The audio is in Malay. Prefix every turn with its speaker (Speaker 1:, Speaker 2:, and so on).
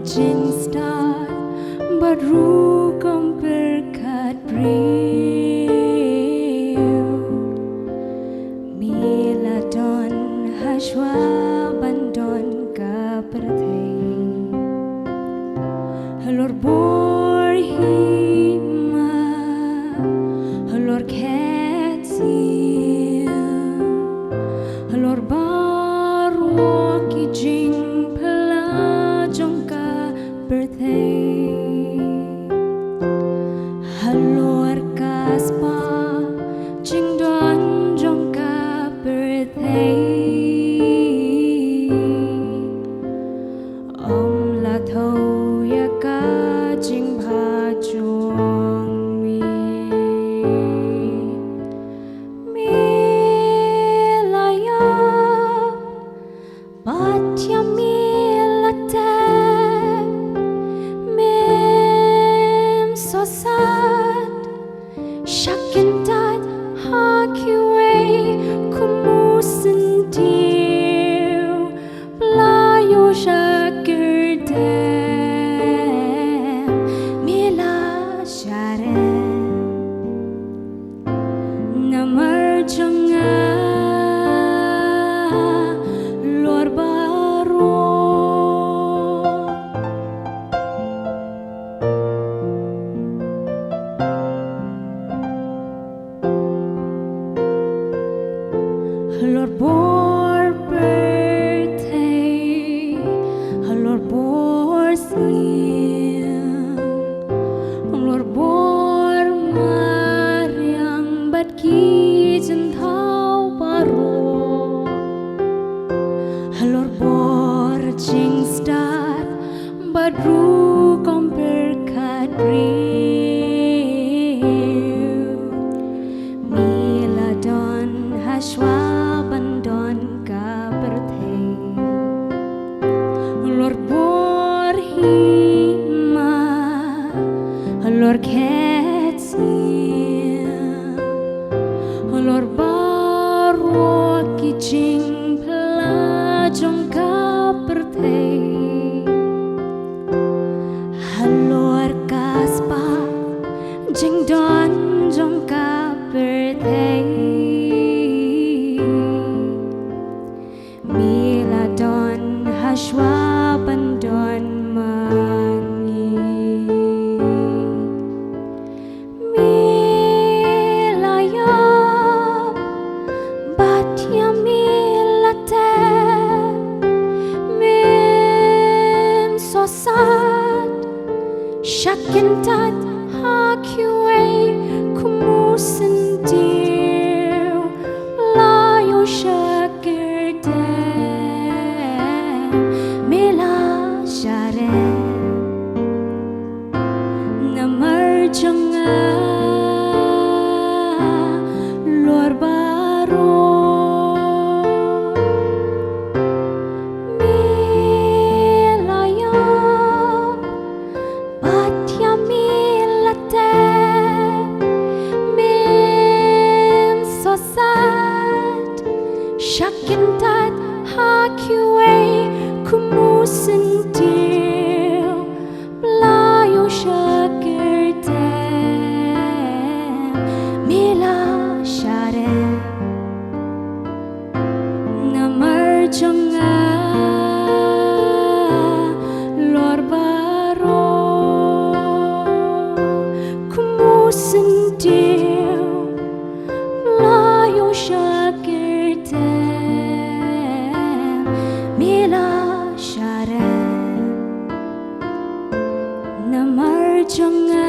Speaker 1: jing start, but ru berkat beriu. Miladon hashwa bandon kaperthei. Halor bor hima, halor ketsi, halor barwa ki jing pela jongka birthday. Halor kaspa jing don jongka birthday. Om la thau ya ka jing bha jong mi. Meghalaya Patya milate mem sosat shakintat hakiwe kumusin tiu playo shakirtem mila share namar janga lor baro. Halor bor birthday, halor bor siang, halor bor mariang bat ki jentau baro. Halor bor jing start, bat ru berkat beriu. Miladon hashwa bandon kaperthei. Halor bor hima, halor ketsi, halor barwa ki jing pela jongka birthday. Halor kaspa jing don jongka birthday. Miladon hashwa bandon mangi. Meghalaya Batya milate mem sosat shakintat hakiwe kumusin tiu layo shakirtem mila share namar janga lor baro. Meghalaya Patya milate mem sosat shakintat hakiwe kumusin tiu playo shakirtem mila share namar janga lor baro. Kumusin tiu playo shakirtem mila share namar janga